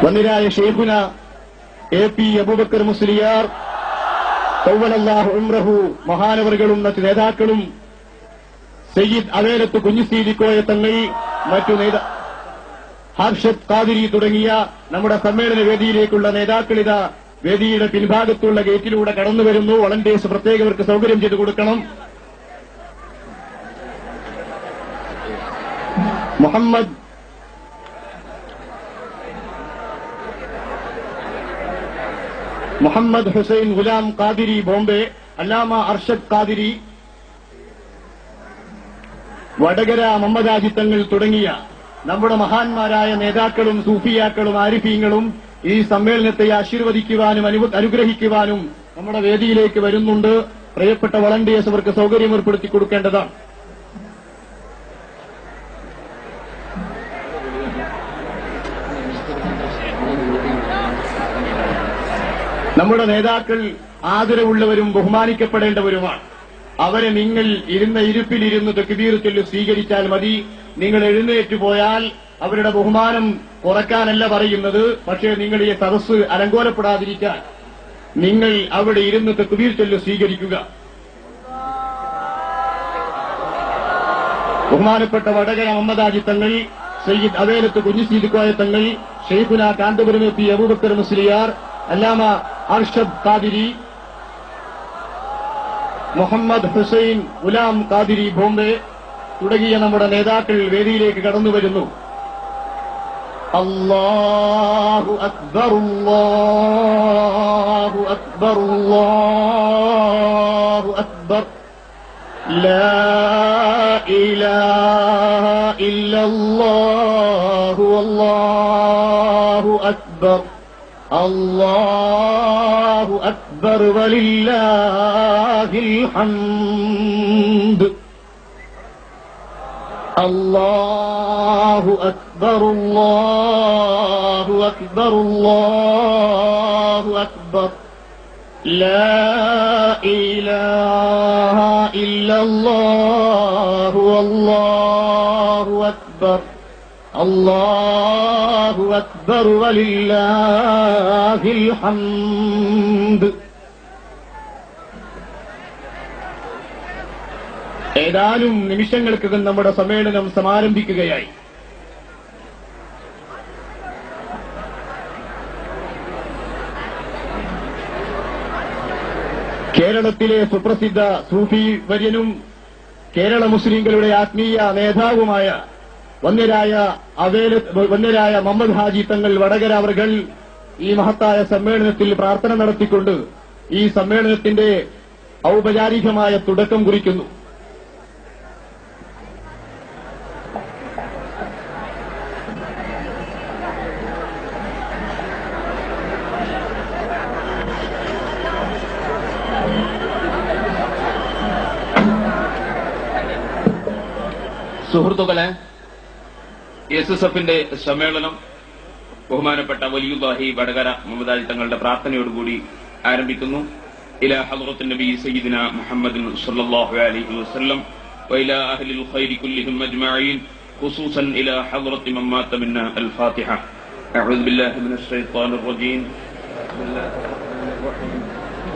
വന്നിരായ ഷെയ്ഖുന AP Abubakar Musliyar തവ്വലല്ലാഹു ഉംറഹു മഹാനവറുകളും മറ്റു നേതാക്കളും സയ്യിദ് അവേലത്ത് കുഞ്ഞുസീദിക്കോയ തങ്ങൾ മറ്റു ഹർഷദ് ഖാദിരി തുടങ്ങിയ നമ്മുടെ സമ്മേളന വേദിയിലേക്കുള്ള നേതാക്കളിതാ വേദിയുടെ പിൻഭാഗത്തുള്ള ഗേറ്റിലൂടെ കടന്നുവരുന്നു. വളണ്ടിയേഴ്സ് പ്രത്യേകം അവർക്ക് സൌകര്യം ചെയ്തു കൊടുക്കണം. മുഹമ്മദ് ഹുസൈൻ ഗുലാം ഖാദിരി ബോംബെ, അല്ലാമ അർഷദ് ഖാദിരി, വടകര മുഹമ്മദ് ഹാജി തങ്ങൾ തുടങ്ങിയ നമ്മുടെ മഹാന്മാരായ നേതാക്കളും സൂഫിയാക്കളും ആരിഫീങ്ങളും ഈ സമ്മേളനത്തെ ആശീർവദിക്കുവാനും അനുഗ്രഹിക്കുവാനും നമ്മുടെ വേദിയിലേക്ക് വരുന്നുണ്ട്. പ്രിയപ്പെട്ട വളണ്ടിയേഴ്സ് അവർക്ക് സൌകര്യം ഏർപ്പെടുത്തി കൊടുക്കേണ്ടതാണ്. നമ്മുടെ നേതാക്കൾ ആദരവുള്ളവരും ബഹുമാനിക്കപ്പെടേണ്ടവരുമാണ്. അവരെ നിങ്ങൾ ഇരുന്ന ഇരുപ്പിലിരുന്ന് തക്ബീർ ചൊല്ലി സ്വീകരിച്ചാൽ മതി. നിങ്ങൾ എഴുന്നേറ്റ് പോയാൽ അവരുടെ ബഹുമാനം കുറയ്ക്കാനല്ല പറയുന്നത്. പക്ഷേ നിങ്ങൾ ഈ സദസ്സ് അലങ്കോലപ്പെടാതിരിക്കാൻ നിങ്ങൾ അവിടെ ഇരുന്ന് തക്ബീർ ചൊല്ലി സ്വീകരിക്കുക. ബഹുമാനപ്പെട്ട വടകര മുഹമ്മദ് ഹാജി തങ്ങൾ, സയ്യിദ് അവേലത്ത് കുഞ്ഞുസീദിക്കോയ തങ്ങൾ, ഷെയ്ഖുന കാന്തപുരം AP അബൂബക്കർ മുസ്ലിയാർ, അല്ലാമ അർഷദ് ഖാദിരി, മുഹമ്മദ് ഹുസൈൻ ഗുലാം ഖാദിരി ബോംബെ തുടങ്ങിയ നമ്മുടെ നേതാക്കൾ വേദിയിലേക്ക് കടന്നുവരുന്നു. അല്ലാഹു അക്ബർ, അല്ലാഹു അക്ബർ, അല്ലാഹു അക്ബർ, ലാ ഇലാഹ ഇല്ലല്ലാഹു അല്ലാഹു അക്ബർ, അല്ലാഹു അക്ബർ വലില്ലാഹിൽ ഹംദ്. അല്ലാഹു അക്ബർ, അല്ലാഹു അക്ബർ, അല്ലാഹു അക്ബർ, ലാ ഇലാഹ ഇല്ലല്ലാഹു അല്ലാഹു അക്ബർ, അല്ലാഹു അക്ബർ വലില്ലാഹിൽ ഹംദ്. ഏതാനും നിമിഷങ്ങൾക്കകം നമ്മുടെ സമ്മേളനം സമാരംഭിക്കുകയായി. കേരളത്തിലെ സുപ്രസിദ്ധ സൂഫി വര്യനും കേരള മുസ്ലിംകളുടെ ആത്മീയ നേതാവുമായ വന്യരായ മുഹമ്മദ് ഹാജി തങ്ങൾ വടകര അവർകൾ ഈ മഹത്തായ സമ്മേളനത്തിൽ പ്രാർത്ഥന നടത്തിക്കൊണ്ട് ഈ സമ്മേളനത്തിന്റെ ഔപചാരികമായ തുടക്കം കുറിക്കുന്നു. സുഹൃത്തുക്കളെ, SSFന്റെ സമ്മേളനം ബഹുമാനപ്പെട്ട വലിയുല്ലാഹി വടകര മുഹമ്മദ് ഹാജി തങ്ങളുടെ പ്രാർത്ഥനയോടുകൂടി ആരംഭിക്കുന്നു. ഇലാ ഹദ്റത്തിൻ നബി സയ്യിദിന മുഹമ്മദിൻ സ്വല്ലല്ലാഹു അലൈഹി വസല്ലം വഇലാ അഹ്ലിൽ ഖൈരി കുല്ലിഹിം അജ്മഈൻ ഖുസൂസൻ ഇലാ ഹദ്റത്തി മൻ മാത മിന്നാ അൽ-ഫാത്തിഹ. അഊദു ബില്ലാഹി മിനശ് ശൈത്വാനിർ റജീം.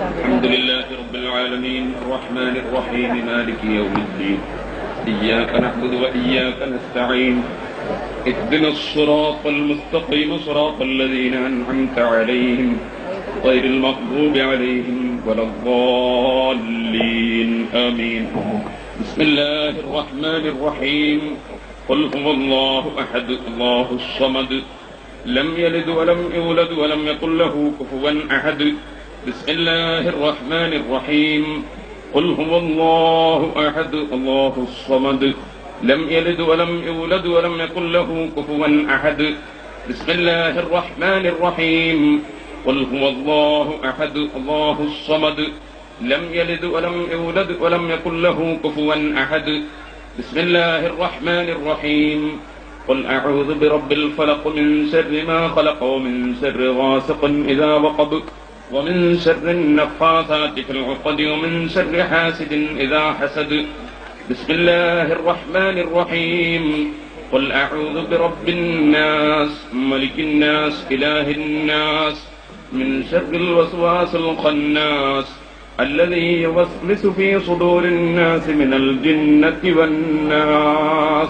അൽഹംദുലില്ലാഹി റബ്ബിൽ ആലമീൻ അർറഹ്മാനിർ റഹീം മാലികി യൗമിദ്ദീൻ. ഇയ്യാക നഅ്ബുദു വഇയ്യാക നസ്തഈൻ. اهدنا الصراط المستقيم صراط الذين أنعمت عليهم غير المغضوب عليهم ولا الضالين آمين. بسم الله الرحمن الرحيم. قل هو الله أحد الله الصمد لم يلد ولم يولد ولم يكن له كفوا أحد. بسم الله الرحمن الرحيم. قل هو الله أحد الله الصمد لم يلد ولم يولد ولم يكن له كفوا أحد. بسم الله الرحمن الرحيم. قل هو الله أحد الله الصمد لم يلد ولم يولد ولم يكن له كفوا أحد. بسم الله الرحمن الرحيم. قل أعوذ برب الفلق من شر ما خلق ومن شر غاسق إذا وقب ومن شر النفاثات في العقد ومن شر حاسد إذا حسد. بسم الله الرحمن الرحيم. قل أعوذ برب الناس ملك الناس إله الناس من شر الوسواس الخناس الذي يوسوس في صدور الناس من الجنة والناس.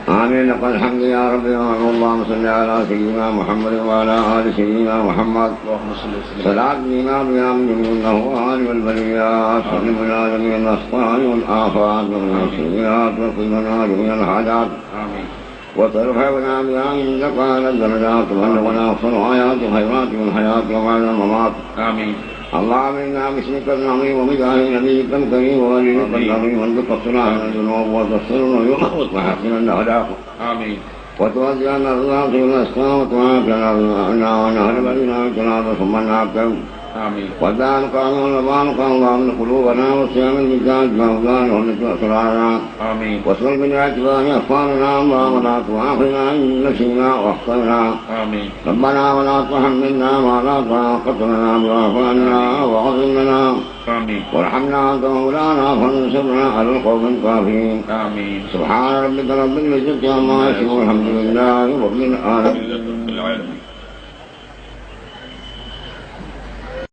آمين. لقد الحمد يا رب العالمين. اللهم صل على سيدنا محمد وعلى آل سيدنا محمد. صلاة الإمام يا من له آل والبريات سلم العالمين الأسقال والآفات ومن السيئات وكلنا جميع الحاجات. آمين. وترفعنا بها عندك على الدرجات وبلغنا أقصى الغايات والخيرات والحياة وبعد الممات. آمين. اللهم إنا باسمك العظيم وبجاه نبيك الكريم ووليك العظيم أن تقصنا عن الذنوب وتغفرنا اليوم وتحسن الأخلاق. آمين. وتوزعنا الرزاق والأسقام وتعافينا ونهرب بنا الجناب ثم نعبد. آمين. وذلك وبارك اللهم قلوبنا وصيام الجداد مولانا ومثل أسرارنا. آمين. وصل بالأجبان أخبارنا اللهم لا تؤاخذنا إن نسينا وأخطأنا. آمين. ربنا ولا تحملنا ما لا طاقة لنا واعف عنا واغفر لنا. آمين. وارحمنا أنت مولانا فانصرنا على القوم الكافرين. آمين. سبحان ربك رب العزة عما يصفون والحمد لله رب العالمين.